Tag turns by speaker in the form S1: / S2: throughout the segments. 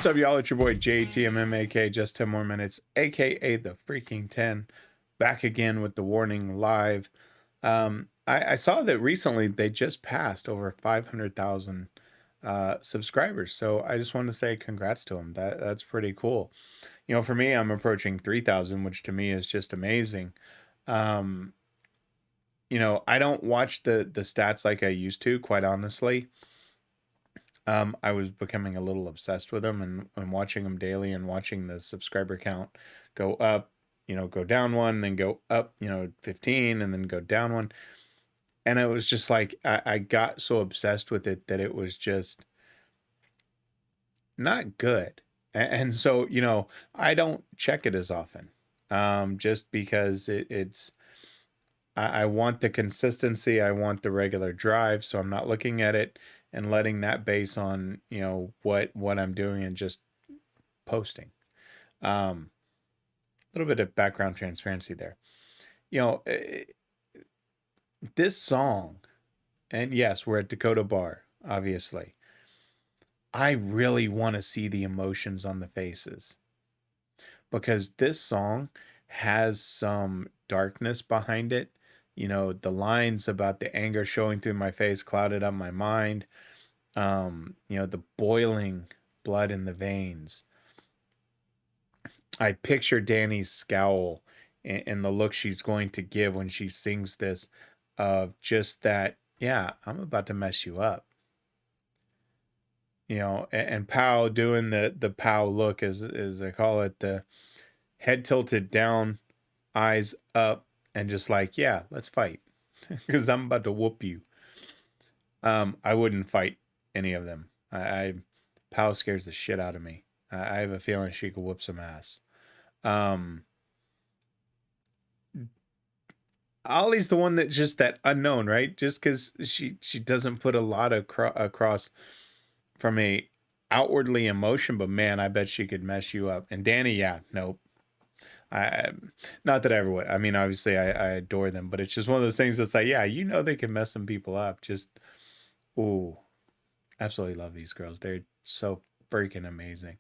S1: What's up, y'all? It's your boy JTMM, aka Just 10 More Minutes, aka the Freaking 10, back again with the warning live. I saw that recently they just passed over 500,000 subscribers, so I just want to say congrats to them. That's pretty cool. You know, for me, I'm approaching 3,000, which to me is just amazing. You know, I don't watch the stats like I used to, quite honestly. I was becoming a little obsessed with them and watching them daily and watching the subscriber count go up, you know, go down one, then go up, you know, 15 and then go down one. And it was just like, I got so obsessed with it that it was just not good. And so, you know, I don't check it as often, just because I want the consistency. I want the regular drive. So I'm not looking at it and letting that base on, you know, what I'm doing and just posting. A little bit of background transparency there. You know, this song, and yes, we're at Dakota Bar, obviously. I really want to see the emotions on the faces, because this song has some darkness behind it. You know, the lines about the anger showing through my face clouded up my mind. You know, the boiling blood in the veins. I picture Dany's scowl and the look she's going to give when she sings this, of just that, yeah, I'm about to mess you up. You know, and Pow doing the Pow look, as I call it, the head tilted down, eyes up, and just like, yeah, let's fight, because I'm about to whoop you. I wouldn't fight any of them. Pow scares the shit out of me. I have a feeling she could whoop some ass. Ollie's the one that's just that unknown, right? Just because she doesn't put a lot of across from a outwardly emotion, but man, I bet she could mess you up. And Dany, yeah, nope. I not that I ever would. I mean, obviously I adore them, but it's just one of those things that's like, yeah, you know, they can mess some people up. Just, ooh, absolutely love these girls. They're so freaking amazing.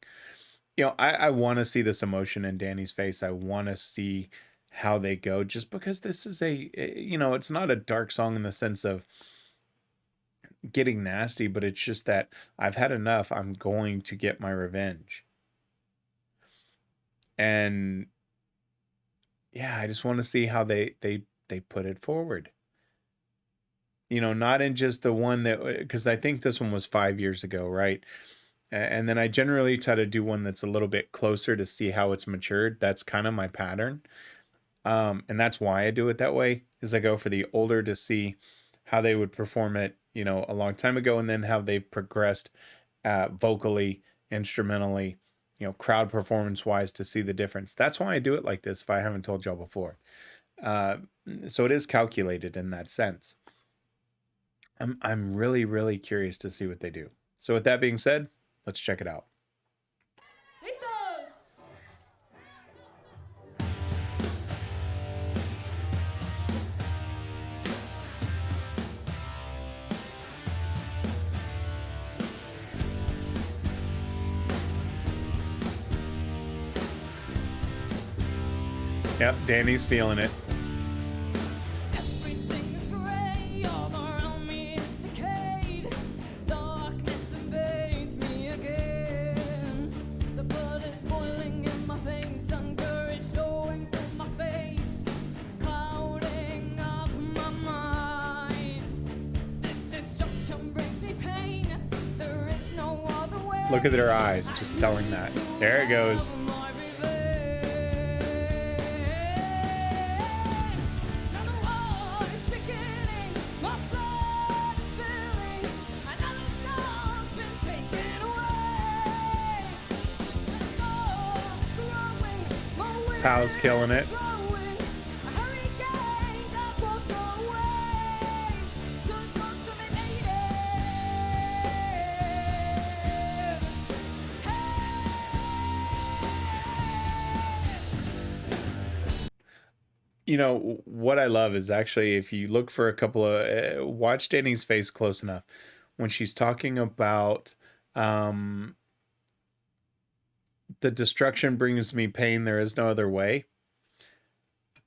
S1: You know, I want to see this emotion in Dany's face. I want to see how they go, just because this is you know, it's not a dark song in the sense of getting nasty, but it's just that I've had enough. I'm going to get my revenge. And yeah, I just want to see how they put it forward. You know, not in just the one that, because I think this one was 5 years ago, right? And then I generally try to do one that's a little bit closer to see how it's matured. That's kind of my pattern. And that's why I do it that way, is I go for the older to see how they would perform it, you know, a long time ago, and then how they've progressed vocally, instrumentally, you know, crowd performance wise, to see the difference. That's why I do it like this, if I haven't told y'all before. So it is calculated in that sense. I'm really, really curious to see what they do. So with that being said, let's check it out. Yep, Dany's feeling it. Look at their eyes, just telling that. There it goes. Pow's killing it. You know, what I love is actually, if you look for a couple of, watch Dany's face close enough when she's talking about the destruction brings me pain, there is no other way.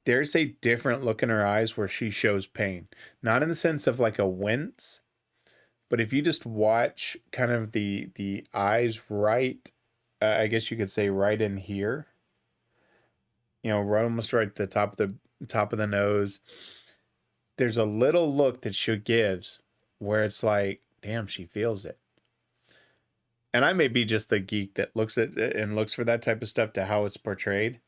S1: There's a different look in her eyes where she shows pain, not in the sense of like a wince, but if you just watch kind of the eyes right, I guess you could say right in here, you know, right, almost right at the top of the nose. There's a little look that she gives where it's like, damn, she feels it. And I may be just the geek that looks at it and looks for that type of stuff to how it's portrayed.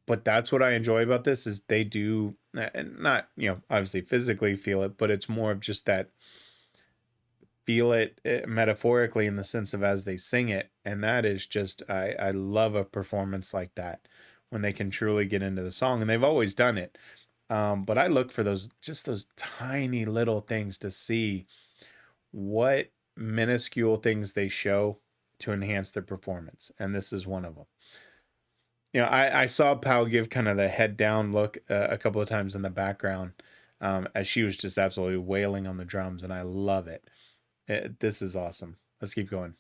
S1: But that's what I enjoy about this is they do, and not, you know, obviously physically feel it, but it's more of just that feel it metaphorically in the sense of as they sing it. And that is just, I love a performance like that when they can truly get into the song, and they've always done it. But I look for those, just those tiny little things to see what minuscule things they show to enhance their performance. And this is one of them. You know, I saw Pau give kind of the head down look a couple of times in the background as she was just absolutely wailing on the drums, and I love it. This is awesome. Let's keep going.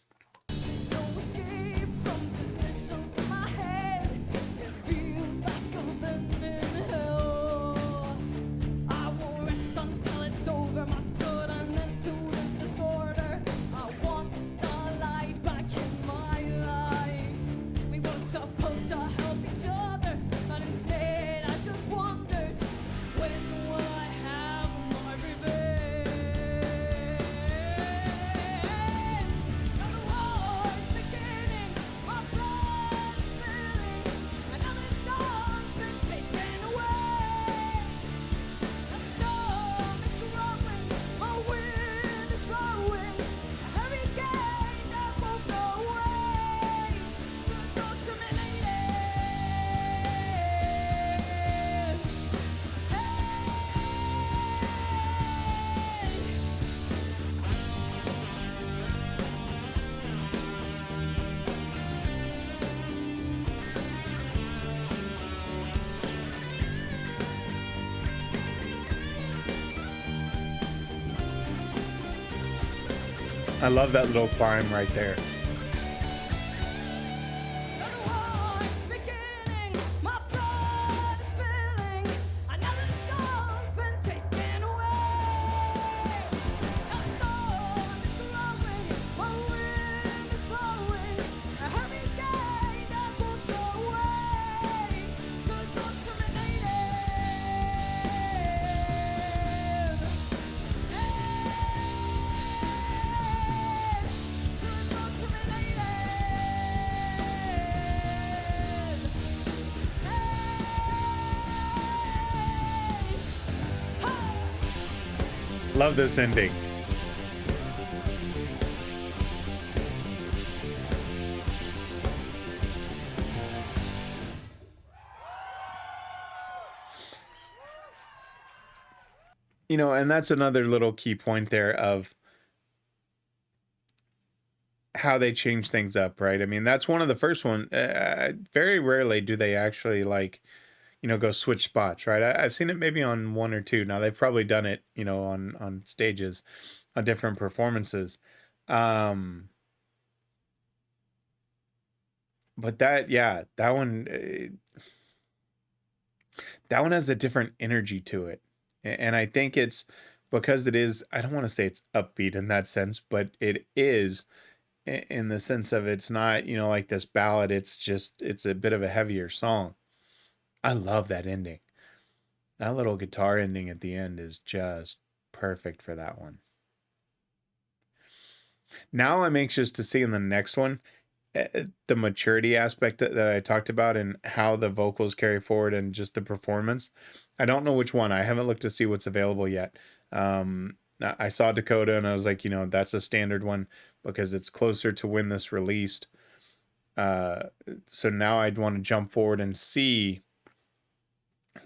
S1: I love that little climb right there. Love this ending. You know, and that's another little key point there of how they change things up, right? I mean, that's one of the first one. Very rarely do they actually like, you know, go switch spots, right? I've seen it maybe on one or two. Now they've probably done it, you know, on stages, on different performances. But that, yeah, that one has a different energy to it, and I think it's because it is. I don't want to say it's upbeat in that sense, but it is in the sense of it's not, you know, like this ballad. It's just it's a bit of a heavier song. I love that ending. That little guitar ending at the end is just perfect for that one. Now I'm anxious to see in the next one the maturity aspect that I talked about and how the vocals carry forward and just the performance. I don't know which one. I haven't looked to see what's available yet. I saw Dakota and I was like, you know, that's a standard one because it's closer to when this released. So now I'd want to jump forward and see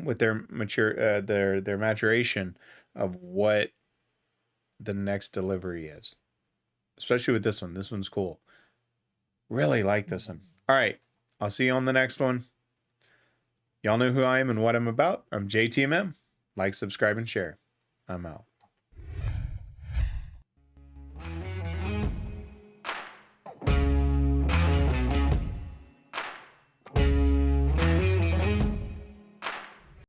S1: with their their maturation of what the next delivery is. Especially with this one. This one's cool. Really like this one. All right. I'll see you on the next one. Y'all know who I am and what I'm about. I'm JTMM. Like, subscribe, and share. I'm out.